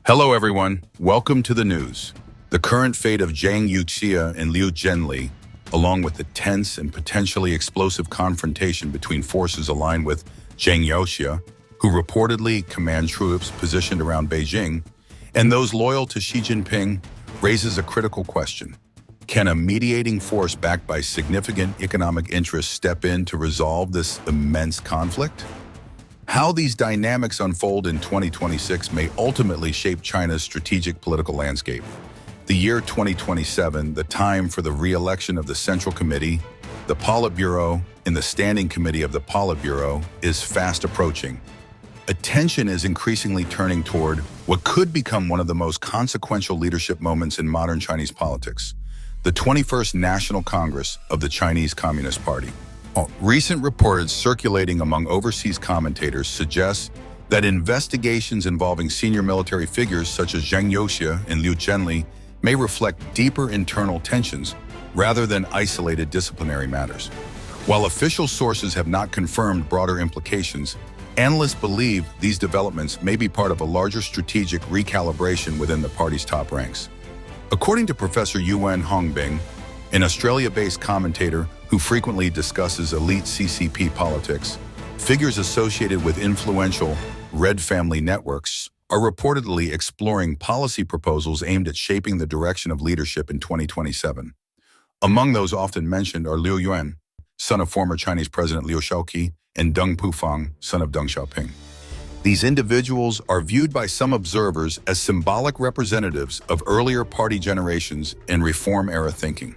Hello everyone, welcome to the news. The current fate of Zhang Youxia and Zhenli, along with the tense and potentially explosive confrontation between forces aligned with Zhang Youxia, who reportedly command troops positioned around Beijing, and those loyal to Xi Jinping, raises a critical question. Can a mediating force backed by significant economic interests step in to resolve this immense conflict? How these dynamics unfold in 2026 may ultimately shape China's strategic political landscape. The year 2027, the time for the re-election of the Central Committee, the Politburo, and the Standing Committee of the Politburo is fast approaching. Attention is increasingly turning toward what could become one of the most consequential leadership moments in modern Chinese politics, the 21st National Congress of the Chinese Communist Party. Recent reports circulating among overseas commentators suggest that investigations involving senior military figures such as Zhang Youxia and Zhenli may reflect deeper internal tensions rather than isolated disciplinary matters. While official sources have not confirmed broader implications, analysts believe these developments may be part of a larger strategic recalibration within the party's top ranks. According to Professor Yuan Hongbing, an Australia-based commentator who frequently discusses elite CCP politics, figures associated with influential Red family networks are reportedly exploring policy proposals aimed at shaping the direction of leadership in 2027. Among those often mentioned are Liu Yuan, son of former Chinese President Liu Shaoqi, and Deng Pufang, son of Deng Xiaoping. These individuals are viewed by some observers as symbolic representatives of earlier party generations and reform-era thinking.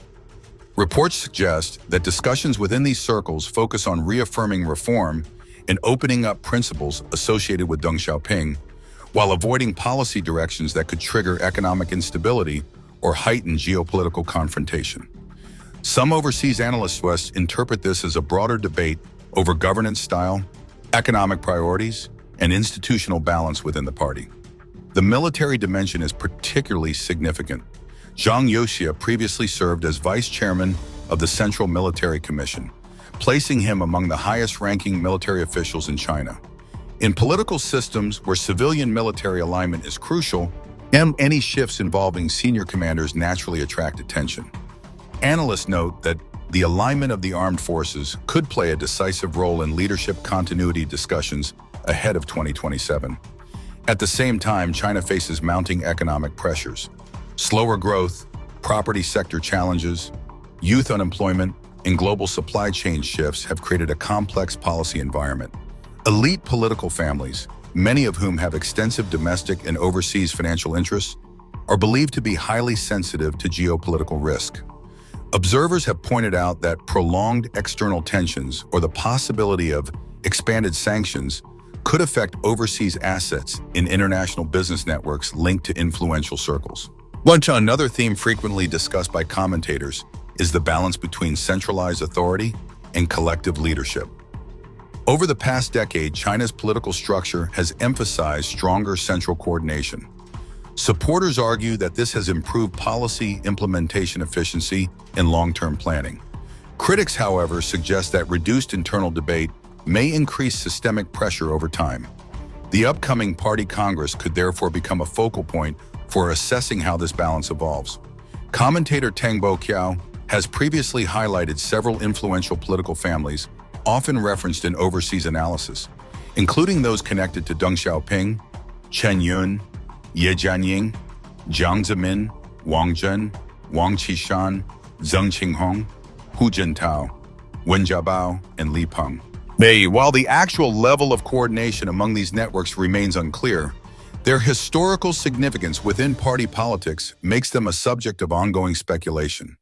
Reports suggest that discussions within these circles focus on reaffirming reform and opening up principles associated with Deng Xiaoping, while avoiding policy directions that could trigger economic instability or heighten geopolitical confrontation. Some overseas analysts interpret this as a broader debate over governance style, economic priorities, and institutional balance within the party. The military dimension is particularly significant. Zhang Youxia previously served as vice chairman of the Central Military Commission, placing him among the highest-ranking military officials in China. In political systems where civilian-military alignment is crucial, any shifts involving senior commanders naturally attract attention. Analysts note that the alignment of the armed forces could play a decisive role in leadership continuity discussions ahead of 2027. At the same time, China faces mounting economic pressures. Slower growth, property sector challenges, youth unemployment, and global supply chain shifts have created a complex policy environment. Elite political families, many of whom have extensive domestic and overseas financial interests, are believed to be highly sensitive to geopolitical risk. Observers have pointed out that prolonged external tensions or the possibility of expanded sanctions could affect overseas assets in international business networks linked to influential circles. Another theme frequently discussed by commentators is the balance between centralized authority and collective leadership. Over the past decade, China's political structure has emphasized stronger central coordination. Supporters argue that this has improved policy implementation efficiency and long-term planning. Critics, however, suggest that reduced internal debate may increase systemic pressure over time. The upcoming party congress could therefore become a focal point for assessing how this balance evolves. Commentator Tang Boqiao has previously highlighted several influential political families, often referenced in overseas analysis, including those connected to Deng Xiaoping, Chen Yun, Ye Jianying, Jiang Zemin, Wang Zhen, Wang Qishan, Zheng Qinghong, Hu Jintao, Wen Jiabao, and Li Peng. While the actual level of coordination among these networks remains unclear, their historical significance within party politics makes them a subject of ongoing speculation.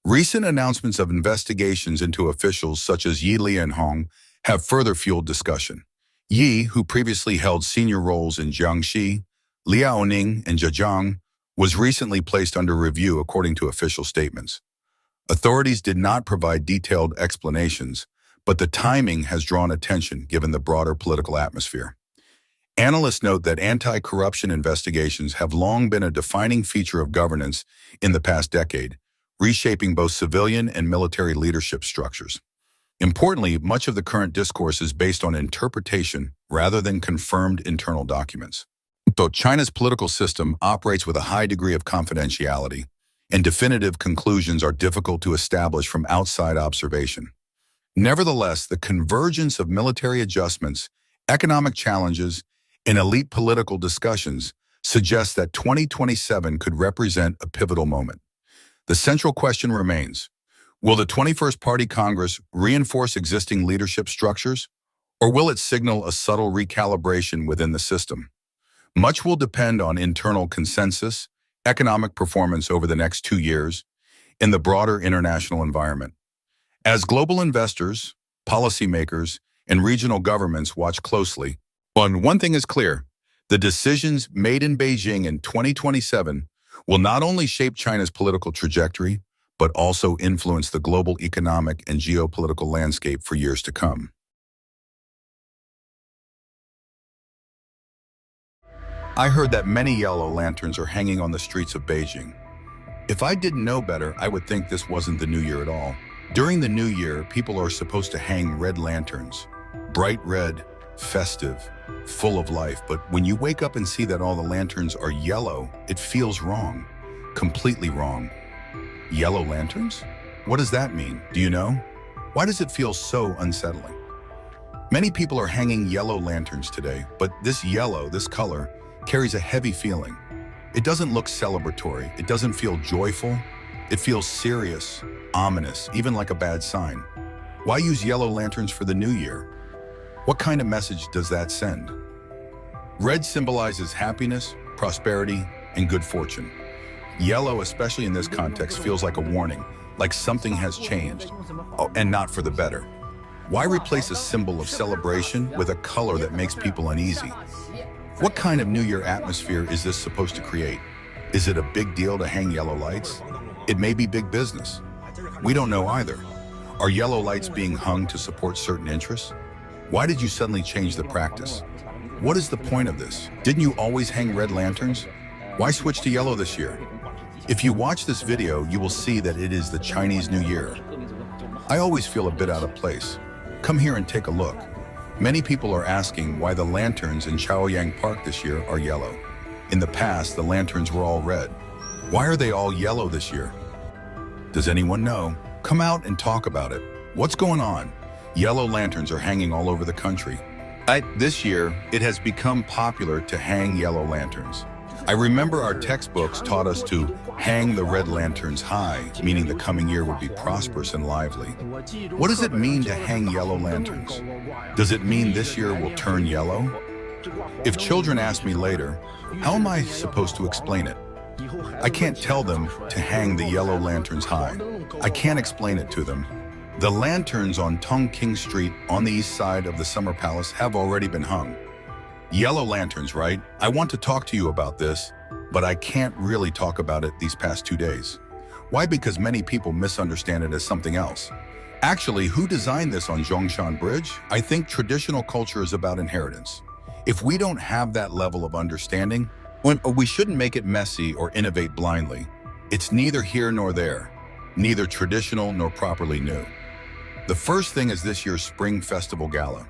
Recent announcements of investigations into officials such as Yi Lianhong have further fueled discussion. Yi, who previously held senior roles in Jiangxi, Liaoning, and Zhejiang, was recently placed under review according to official statements. Authorities did not provide detailed explanations, but the timing has drawn attention given the broader political atmosphere. Analysts note that anti-corruption investigations have long been a defining feature of governance in the past decade, reshaping both civilian and military leadership structures. Importantly, much of the current discourse is based on interpretation rather than confirmed internal documents. So China's political system operates with a high degree of confidentiality, and definitive conclusions are difficult to establish from outside observation. Nevertheless, the convergence of military adjustments, economic challenges, and elite political discussions suggests that 2027 could represent a pivotal moment. The central question remains, will the 21st Party Congress reinforce existing leadership structures, or will it signal a subtle recalibration within the system? Much will depend on internal consensus, economic performance over the next 2 years, and the broader international environment. As global investors, policymakers, and regional governments watch closely, one thing is clear: the decisions made in Beijing in 2027 will not only shape China's political trajectory, but also influence the global economic and geopolitical landscape for years to come. I heard that many yellow lanterns are hanging on the streets of Beijing. If I didn't know better, I would think this wasn't the New Year at all. During the New Year, people are supposed to hang red lanterns. Bright red, festive, full of life. But when you wake up and see that all the lanterns are yellow, it feels wrong. Completely wrong. Yellow lanterns? What does that mean? Do you know? Why does it feel so unsettling? Many people are hanging yellow lanterns today, but this yellow, this color, carries a heavy feeling. It doesn't look celebratory. It doesn't feel joyful. It feels serious, ominous, even like a bad sign. Why use yellow lanterns for the New Year? What kind of message does that send? Red symbolizes happiness, prosperity, and good fortune. Yellow, especially in this context, feels like a warning, like something has changed, and not for the better. Why replace a symbol of celebration with a color that makes people uneasy? What kind of New Year atmosphere is this supposed to create? Is it a big deal to hang yellow lights? It may be big business. We don't know either. Are yellow lights being hung to support certain interests? Why did you suddenly change the practice? What is the point of this? Didn't you always hang red lanterns? Why switch to yellow this year? If you watch this video, you will see that it is the Chinese New Year. I always feel a bit out of place. Come here and take a look. Many people are asking why the lanterns in Chaoyang Park this year are yellow. In the past, the lanterns were all red. Why are they all yellow this year? Does anyone know? Come out and talk about it. What's going on? Yellow lanterns are hanging all over the country. This year, it has become popular to hang yellow lanterns. I remember our textbooks taught us to hang the red lanterns high, meaning the coming year would be prosperous and lively. What does it mean to hang yellow lanterns? Does it mean this year will turn yellow? If children ask me later, how am I supposed to explain it? I can't tell them to hang the yellow lanterns high. I can't explain it to them. The lanterns on Tongqing Street on the east side of the Summer Palace have already been hung. Yellow lanterns, right? I want to talk to you about this, but I can't really talk about it these past 2 days. Why? Because many people misunderstand it as something else. Actually, who designed this on Zhongshan Bridge? I think traditional culture is about inheritance. If we don't have that level of understanding, we shouldn't make it messy or innovate blindly. It's neither here nor there, neither traditional nor properly new. The first thing is this year's Spring Festival Gala.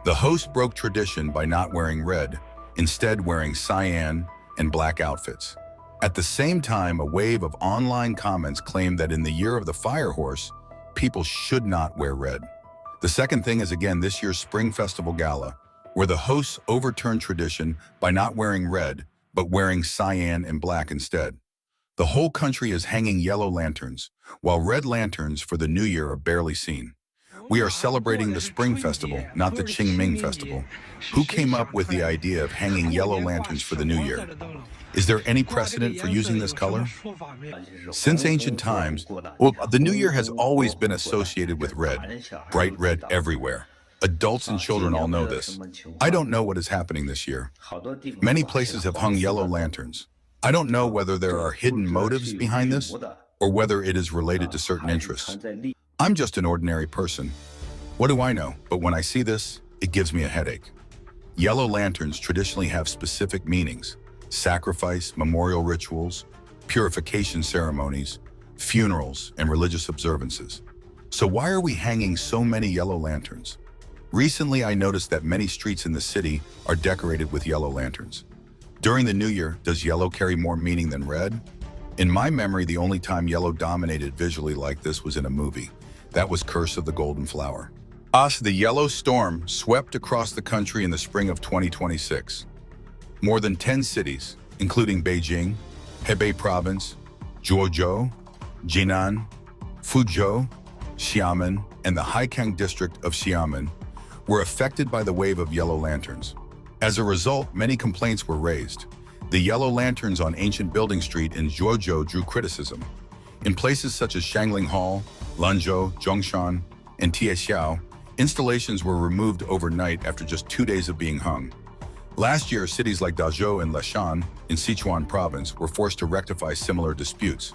The host broke tradition by not wearing red, instead wearing cyan and black outfits. At the same time, a wave of online comments claimed that in the year of the fire horse, people should not wear red. The second thing is again this year's Spring Festival Gala, where the hosts overturned tradition by not wearing red, but wearing cyan and black instead. The whole country is hanging yellow lanterns, while red lanterns for the New Year are barely seen. We are celebrating the Spring Festival, not the Qingming Festival. Who came up with the idea of hanging yellow lanterns for the New Year? Is there any precedent for using this color? Since ancient times, the New Year has always been associated with red, bright red everywhere. Adults and children all know this. I don't know what is happening this year. Many places have hung yellow lanterns. I don't know whether there are hidden motives behind this, or whether it is related to certain interests. I'm just an ordinary person. What do I know? But when I see this, it gives me a headache. Yellow lanterns traditionally have specific meanings: sacrifice, memorial rituals, purification ceremonies, funerals, and religious observances. So why are we hanging so many yellow lanterns? Recently, I noticed that many streets in the city are decorated with yellow lanterns. During the New Year, does yellow carry more meaning than red? In my memory, the only time yellow dominated visually like this was in a movie. That was Curse of the Golden Flower. The yellow storm swept across the country in the spring of 2026. More than 10 cities, including Beijing, Hebei Province, Zhuozhou, Jinan, Fuzhou, Xiamen, and the Haikang district of Xiamen, were affected by the wave of yellow lanterns. As a result, many complaints were raised. The yellow lanterns on Ancient Building Street in Zhuozhou drew criticism. In places such as Shangling Hall, Lanzhou, Zhongshan, and Tiexiao, installations were removed overnight after just 2 days of being hung. Last year, cities like Dazhou and Leshan in Sichuan province were forced to rectify similar disputes.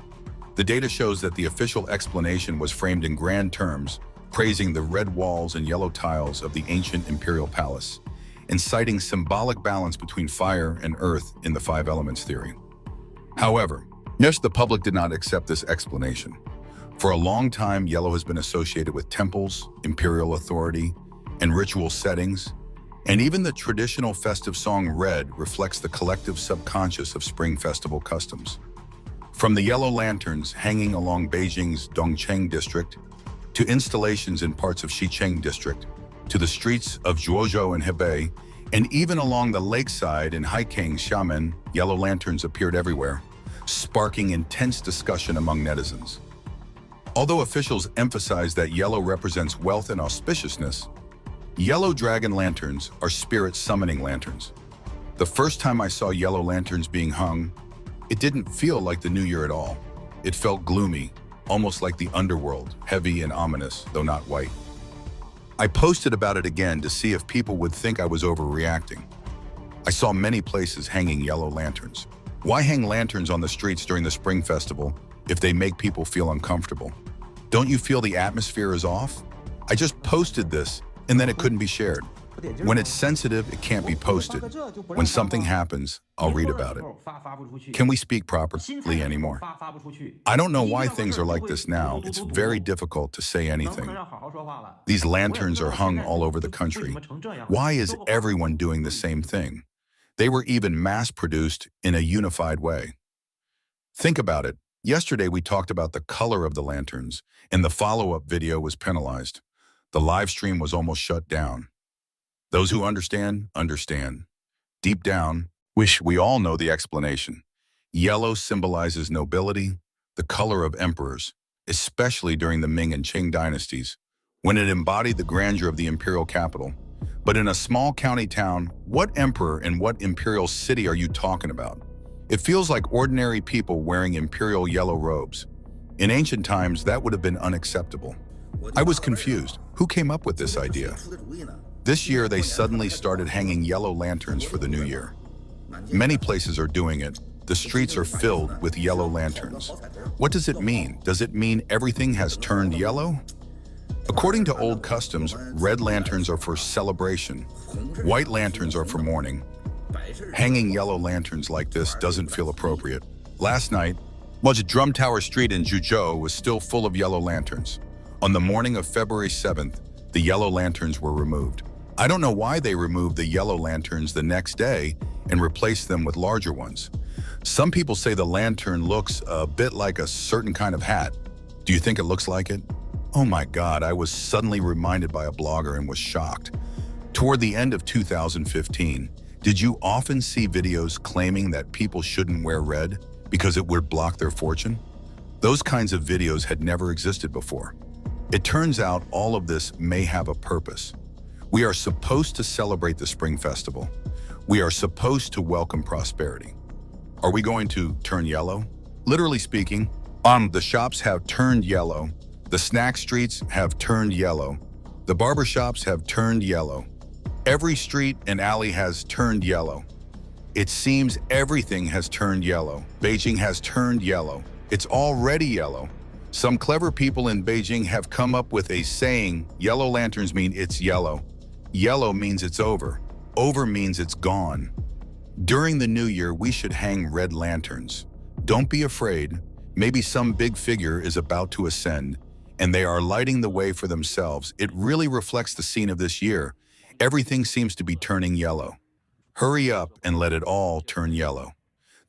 The data shows that the official explanation was framed in grand terms, praising the red walls and yellow tiles of the ancient imperial palace, and citing symbolic balance between fire and earth in the five elements theory. However, yes, the public did not accept this explanation. For a long time, yellow has been associated with temples, imperial authority, and ritual settings, and even the traditional festive song Red reflects the collective subconscious of Spring Festival customs. From the yellow lanterns hanging along Beijing's Dongcheng district, to installations in parts of Xicheng district, to the streets of Zhuozhou and Hebei, and even along the lakeside in Haikang, Xiamen, yellow lanterns appeared everywhere, sparking intense discussion among netizens. Although officials emphasize that yellow represents wealth and auspiciousness, yellow dragon lanterns are spirit summoning lanterns. The first time I saw yellow lanterns being hung, it didn't feel like the new year at all. It felt gloomy, almost like the underworld, heavy and ominous, though not white. I posted about it again to see if people would think I was overreacting. I saw many places hanging yellow lanterns. Why hang lanterns on the streets during the Spring Festival if they make people feel uncomfortable? Don't you feel the atmosphere is off? I just posted this and then it couldn't be shared. When it's sensitive, it can't be posted. When something happens, I'll read about it. Can we speak properly anymore? I don't know why things are like this now. It's very difficult to say anything. These lanterns are hung all over the country. Why is everyone doing the same thing? They were even mass-produced in a unified way. Think about it. Yesterday we talked about the color of the lanterns, and the follow-up video was penalized. The live stream was almost shut down. Those who understand, understand. Deep down, wish we all know the explanation. Yellow symbolizes nobility, the color of emperors, especially during the Ming and Qing dynasties, when it embodied the grandeur of the imperial capital. But in a small county town, what emperor and what imperial city are you talking about? It feels like ordinary people wearing imperial yellow robes. In ancient times, that would have been unacceptable. I was confused. Who came up with this idea? This year, they suddenly started hanging yellow lanterns for the new year. Many places are doing it. The streets are filled with yellow lanterns. What does it mean? Does it mean everything has turned yellow? According to old customs, red lanterns are for celebration. White lanterns are for mourning. Hanging yellow lanterns like this doesn't feel appropriate. Last night, Drum Tower Street in Zhuzhou was still full of yellow lanterns. On the morning of February 7th, the yellow lanterns were removed. I don't know why they removed the yellow lanterns the next day and replaced them with larger ones. Some people say the lantern looks a bit like a certain kind of hat. Do you think it looks like it? Oh my God, I was suddenly reminded by a blogger and was shocked. Toward the end of 2015, did you often see videos claiming that people shouldn't wear red because it would block their fortune? Those kinds of videos had never existed before. It turns out all of this may have a purpose. We are supposed to celebrate the Spring Festival. We are supposed to welcome prosperity. Are we going to turn yellow? Literally speaking, the shops have turned yellow. The snack streets have turned yellow. The barber shops have turned yellow. Every street and alley has turned yellow. It seems everything has turned yellow. Beijing has turned yellow. It's already yellow. Some clever people in Beijing have come up with a saying, yellow lanterns mean it's yellow. Yellow means it's over. Over means it's gone. During the new year, we should hang red lanterns. Don't be afraid. Maybe some big figure is about to ascend, and they are lighting the way for themselves. It really reflects the scene of this year. Everything seems to be turning yellow. Hurry up and let it all turn yellow.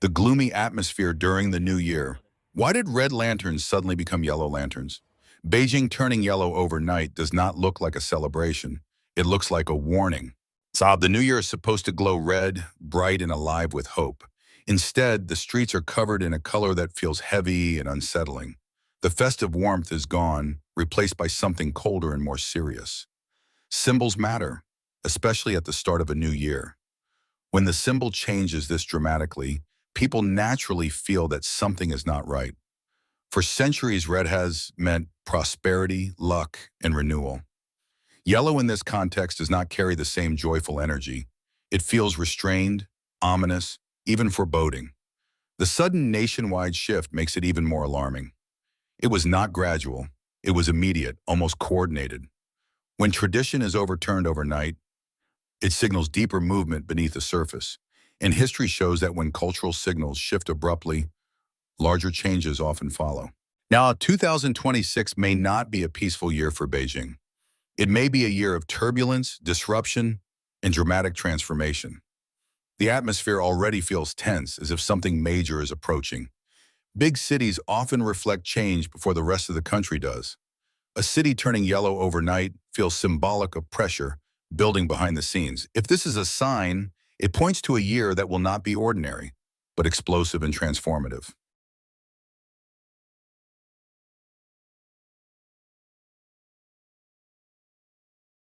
The gloomy atmosphere during the new year. Why did red lanterns suddenly become yellow lanterns? Beijing turning yellow overnight does not look like a celebration. It looks like a warning. Saab, the new year is supposed to glow red, bright and alive with hope. Instead, the streets are covered in a color that feels heavy and unsettling. The festive warmth is gone, replaced by something colder and more serious. Symbols matter, especially at the start of a new year. When the symbol changes this dramatically, people naturally feel that something is not right. For centuries, red has meant prosperity, luck, and renewal. Yellow in this context does not carry the same joyful energy. It feels restrained, ominous, even foreboding. The sudden nationwide shift makes it even more alarming. It was not gradual. It was immediate, almost coordinated. When tradition is overturned overnight, it signals deeper movement beneath the surface. And history shows that when cultural signals shift abruptly, larger changes often follow. Now, 2026 may not be a peaceful year for Beijing. It may be a year of turbulence, disruption, and dramatic transformation. The atmosphere already feels tense, as if something major is approaching. Big cities often reflect change before the rest of the country does. A city turning yellow overnight feels symbolic of pressure building behind the scenes. If this is a sign, it points to a year that will not be ordinary, but explosive and transformative.